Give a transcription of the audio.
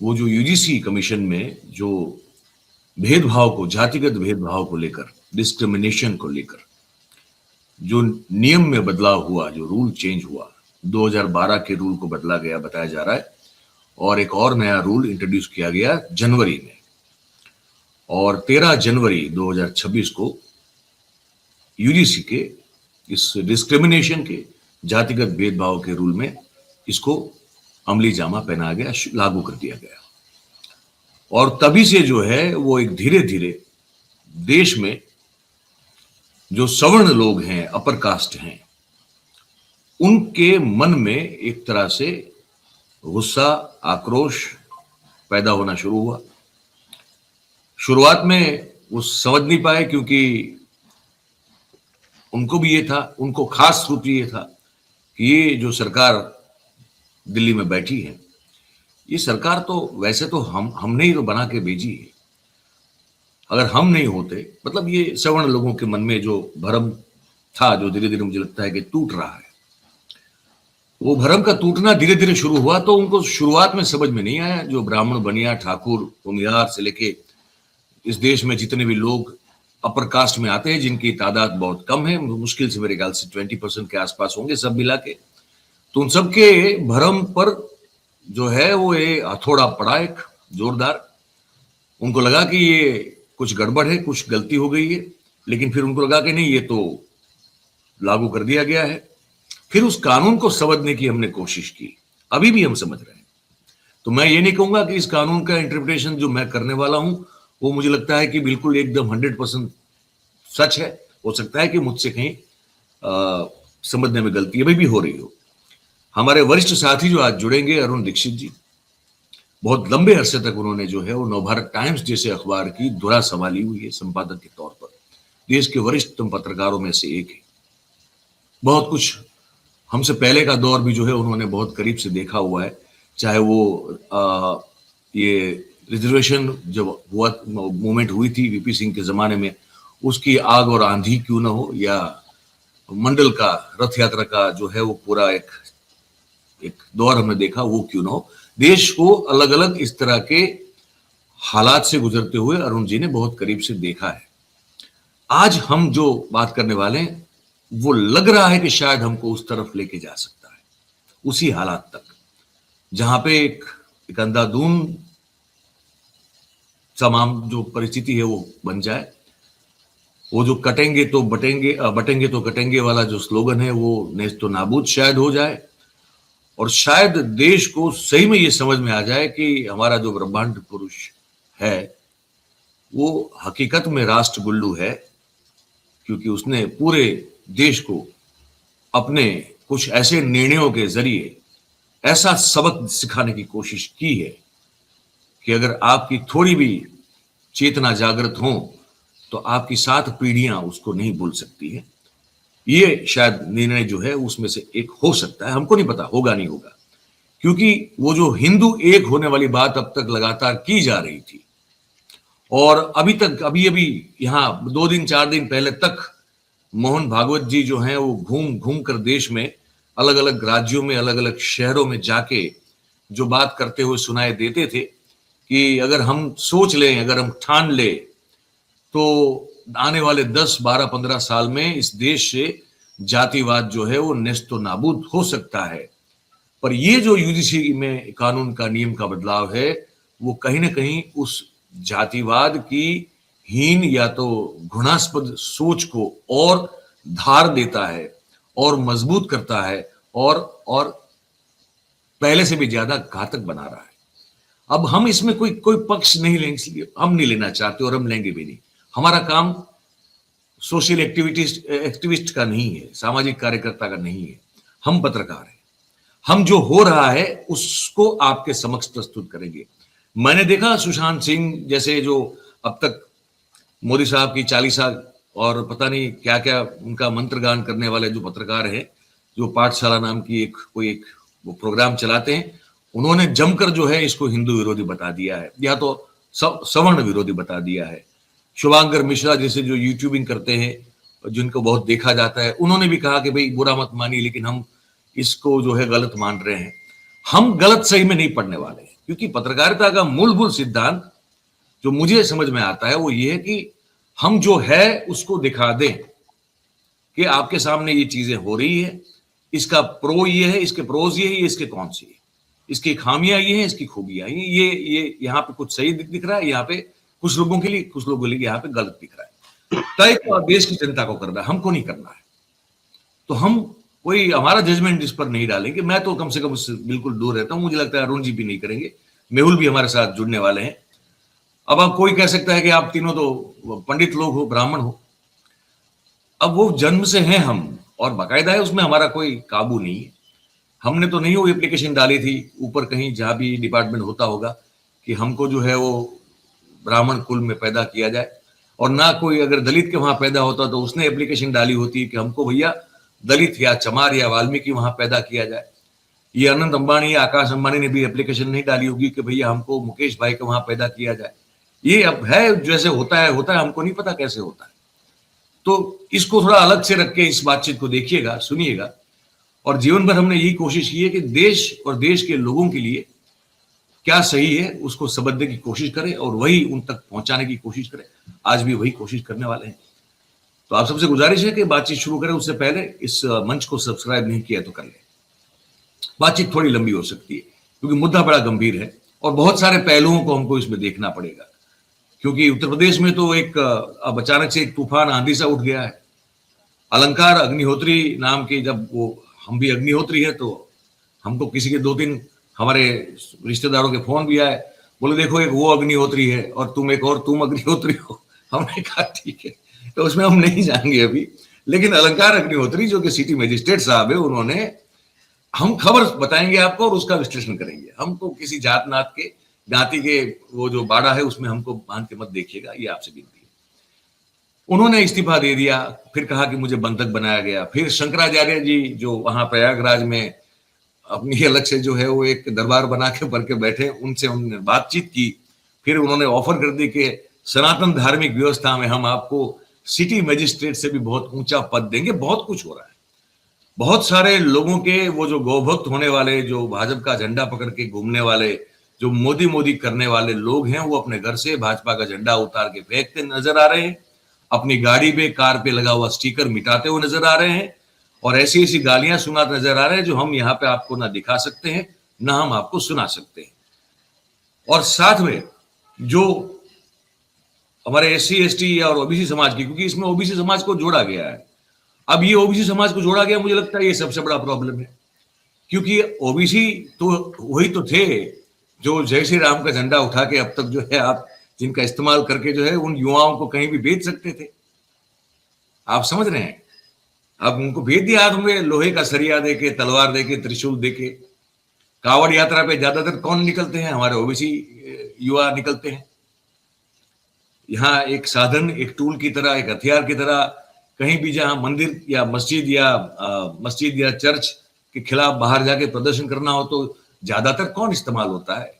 वो जो UGC commission में जो भेदभाव को, जातिगत भेदभाव को लेकर, डिस्क्रिमिनेशन को लेकर जो नियम में बदलाव हुआ, जो रूल चेंज हुआ, 2012 के रूल को बदला गया बताया जा रहा है और एक और नया रूल इंट्रोड्यूस किया गया जनवरी में। और 13 जनवरी 2026 को यूजीसी के इस डिस्क्रिमिनेशन के, जातिगत भेदभाव के रूल में इसको अमली जामा पहनाया गया, लागू कर दिया गया। और तभी से जो है वो एक धीरे धीरे देश में जो सवर्ण लोग हैं, अपर कास्ट हैं, उनके मन में एक तरह से गुस्सा, आक्रोश पैदा होना शुरू हुआ। शुरुआत में वो समझ नहीं पाए क्योंकि उनको भी ये था, उनको खास रूप ये था कि ये जो सरकार दिल्ली में बैठी है, ये सरकार तो वैसे तो हमने ही तो बना के भेजी है। अगर हम नहीं होते, मतलब ये सवर्ण लोगों के मन में जो भ्रम था, जो धीरे धीरे मुझे लगता है कि टूट रहा है, वो भ्रम का टूटना धीरे धीरे शुरू हुआ। तो उनको शुरुआत में समझ में नहीं आया, जो ब्राह्मण, बनिया, ठाकुर, भूमिहार से लेके इस देश में जितने भी लोग अपर कास्ट में आते हैं, जिनकी तादाद बहुत कम है, मुश्किल से मेरे ख्याल से 20% के आसपास होंगे सब मिला के, तो उन सबके भ्रम पर जो है वो ये हथौड़ा पड़ा एक जोरदार। उनको लगा कि ये कुछ गड़बड़ है, कुछ गलती हो गई है, लेकिन फिर उनको लगा कि नहीं, ये तो लागू कर दिया गया है। फिर उस कानून को समझने की हमने कोशिश की, अभी भी हम समझ रहे हैं। तो मैं ये नहीं कहूंगा कि इस कानून का इंटरप्रिटेशन जो मैं करने वाला हूं वो मुझे लगता है कि बिल्कुल एकदम 100% सच है। हो सकता है कि मुझसे कहीं समझने में गलती अभी भी हो रही हो। हमारे वरिष्ठ साथी जो आज जुड़ेंगे, अरुण दीक्षित जी, बहुत लंबे अरसे तक उन्होंने जो है वो नवभारत टाइम्स जैसे अखबार की धुरा संभाली हुई है संपादक के तौर पर। देश के वरिष्ठतम पत्रकारों में से एक है। बहुत कुछ हमसे पहले का दौर भी जो है उन्होंने बहुत करीब से देखा हुआ है, चाहे वो ये रिजर्वेशन जब हुआ, मूवमेंट हुई थी वीपी सिंह के जमाने में, उसकी आग और आंधी क्यों ना हो, या मंडल का रथ यात्रा का जो है वो पूरा एक दौर हमने देखा, वो क्यों ना हो। देश को अलग अलग इस तरह के हालात से गुजरते हुए अरुण जी ने बहुत करीब से देखा है। आज हम जो बात करने वाले हैं वो लग रहा है कि शायद हमको उस तरफ लेके जा सकता है, उसी हालात तक जहां पे एक अंधाधुंध तमाम जो परिस्थिति है वो बन जाए। वो जो कटेंगे तो बटेंगे, बटेंगे तो कटेंगे वाला जो स्लोगन है वो नेस्तो नाबूद शायद हो जाए, और शायद देश को सही में ये समझ में आ जाए कि हमारा जो ब्रह्मांड पुरुष है वो हकीकत में राष्ट्र गुल्लू है, क्योंकि उसने पूरे देश को अपने कुछ ऐसे निर्णयों के जरिए ऐसा सबक सिखाने की कोशिश की है कि अगर आपकी थोड़ी भी चेतना जागृत हो तो आपकी 7 पीढ़ियां उसको नहीं भूल सकती है। ये शायद निर्णय जो है उसमें से एक हो सकता है, हमको नहीं पता होगा नहीं होगा, क्योंकि वो जो हिंदू एक होने वाली बात अब तक लगातार की जा रही थी, और अभी अभी यहाँ 2 दिन 4 दिन पहले तक मोहन भागवत जी जो हैं वो घूम घूम कर देश में अलग अलग राज्यों में, अलग अलग शहरों में जाके जो बात करते हुए सुनाई देते थे कि अगर हम सोच लें, अगर हम ठान ले, तो आने वाले 10, 12, 15 साल में इस देश से जातिवाद जो है वो नेस्तो नाबूद हो सकता है। पर ये जो यूजीसी में कानून का नियम का बदलाव है वो कहीं ना कहीं उस जातिवाद की हीन या तो घृणास्पद सोच को और धार देता है और मजबूत करता है, और पहले से भी ज्यादा घातक बना रहा है। अब हम इसमें कोई पक्ष नहीं लेंगे, हम नहीं लेना चाहते और हम लेंगे भी नहीं। हमारा काम सोशल एक्टिविस्ट का नहीं है, सामाजिक कार्यकर्ता का नहीं है, हम पत्रकार हैं। हम जो हो रहा है उसको आपके समक्ष प्रस्तुत करेंगे। मैंने देखा सुशांत सिंह जैसे जो अब तक मोदी साहब की चालीसा और पता नहीं क्या क्या उनका मंत्र गान करने वाले जो पत्रकार हैं, जो पाठशाला नाम की कोई वो प्रोग्राम चलाते हैं, उन्होंने जमकर जो है इसको हिंदू विरोधी बता दिया है, या तो सवर्ण विरोधी बता दिया है। शुभांकर मिश्रा जैसे जो यूट्यूबिंग करते हैं, जिनको बहुत देखा जाता है, उन्होंने भी कहा कि भाई बुरा मत मानिए, लेकिन हम इसको जो है गलत मान रहे हैं। हम गलत सही में नहीं पढ़ने वाले हैं, क्योंकि पत्रकारिता का मूलभूत सिद्धांत जो मुझे समझ में आता है वो ये है कि हम जो है उसको दिखा दें कि आपके सामने ये चीजें हो रही है, इसका प्रो ये है, इसके प्रोज ये है, ये इसके कौन सी है, इसकी खामियां ये हैं, इसकी खूबियां ये यहाँ पे कुछ सही दिख रहा है, यहाँ पे कुछ लोगों के लिए यहाँ पे गलत दिख रहा है। तय तो देश की जनता को करना है, हमको नहीं करना है। तो हम कोई हमारा जजमेंट इस पर नहीं डालेंगे। मैं तो कम से कम उससे बिल्कुल दूर रहता हूं। मुझे लगता है अरुण जी भी नहीं करेंगे, मेहुल भी हमारे साथ जुड़ने वाले हैं। अब आप कोई कह सकता है कि आप तीनों तो पंडित लोग हो, ब्राह्मण हो। अब वो जन्म से हैं हम, और बाकायदा है, उसमें हमारा कोई काबू नहीं है। हमने तो नहीं वो एप्लीकेशन डाली थी ऊपर कहीं जहां भी डिपार्टमेंट होता होगा कि हमको जो है वो ब्राह्मण कुल में पैदा किया जाए, और ना कोई अगर दलित के वहां पैदा होता तो उसने एप्लीकेशन डाली होती कि हमको भैया दलित या चमार या वाल्मीकि वहां पैदा किया जाए। ये अनंत अंबानी या आकाश अंबानी ने भी एप्लीकेशन नहीं डाली होगी कि भैया हमको मुकेश भाई को वहां पैदा किया जाए। ये अब है जैसे होता है, हमको नहीं पता कैसे होता है। तो इसको थोड़ा अलग से रख के इस बातचीत को देखिएगा, सुनिएगा। और जीवन भर हमने यही कोशिश की है कि देश और देश के लोगों के लिए क्या सही है उसको समझने की कोशिश करें और वही उन तक पहुंचाने की कोशिश करें। आज भी वही कोशिश करने वाले हैं। तो आप सबसे गुजारिश है कि बातचीत शुरू करें उससे पहले इस मंच को सब्सक्राइब नहीं किया तो कर लें। बातचीत थोड़ी लंबी हो सकती है क्योंकि मुद्दा बड़ा गंभीर है और बहुत सारे पहलुओं को हमको इसमें देखना पड़ेगा। क्योंकि उत्तर प्रदेश में तो एक अब अचानक से एक तूफान आंधी सा उठ गया है। अलंकार अग्निहोत्री नाम के, जब वो हम भी अग्निहोत्री है तो हमको किसी के 2-3 हमारे रिश्तेदारों के फोन भी आए, बोले देखो एक वो अग्निहोत्री है और तुम एक और तुम अग्निहोत्री हो। हमने कहा ठीक है, तो उसमें हम नहीं जाएंगे अभी। लेकिन अलंकार अग्निहोत्री जो कि सिटी मजिस्ट्रेट साहब है, उन्होंने, हम खबर बताएंगे आपको और उसका विश्लेषण करेंगे। हमको किसी जात नात के जाति के वो जो बाड़ा है उसमें हमको बांध के मत देखिएगा, ये आपसे विनती है। उन्होंने इस्तीफा दे दिया, फिर कहा कि मुझे बंधक बनाया गया। फिर शंकराचार्य जी जो वहां प्रयागराज में अपनी अलग से जो है वो एक दरबार बना के भर के बैठे, उनसे हमने बातचीत की। फिर उन्होंने ऑफर कर दी कि सनातन धार्मिक व्यवस्था में हम आपको सिटी मजिस्ट्रेट से भी बहुत ऊंचा पद देंगे। बहुत कुछ हो रहा है। बहुत सारे लोगों के वो जो गौभक्त होने वाले, जो भाजपा का झंडा पकड़ के घूमने वाले, जो मोदी मोदी करने वाले लोग हैं, वो अपने घर से भाजपा का झंडा उतार के फेंकते नजर आ रहे हैं। अपनी गाड़ी पे, कार पे लगा हुआ स्टिकर मिटाते हुए नजर आ रहे हैं और ऐसी ऐसी गालियां सुनाते नजर आ रहे हैं जो हम यहाँ पे आपको ना दिखा सकते हैं ना हम आपको सुना सकते हैं। और साथ में जो हमारे SC ST और ओबीसी समाज की, क्योंकि इसमें ओबीसी समाज को जोड़ा गया है। अब ये ओबीसी समाज को जोड़ा गया, मुझे लगता है ये सबसे बड़ा प्रॉब्लम है। क्योंकि ओबीसी तो वही तो थे जो जय श्री राम का झंडा उठा के अब तक जो है आप जिनका इस्तेमाल करके जो है उन युवाओं को कहीं भी बेच सकते थे। आप समझ रहे हैं? अब उनको भेज दिया हाथ में लोहे का सरिया देके, तलवार देके, त्रिशूल देके। कावड़ यात्रा पे ज्यादातर कौन निकलते हैं? हमारे ओबीसी युवा निकलते हैं। यहाँ एक साधन, एक टूल की तरह, एक हथियार की तरह, कहीं भी जहां मंदिर या मस्जिद या चर्च के खिलाफ बाहर जाके प्रदर्शन करना हो तो ज्यादातर कौन इस्तेमाल होता है?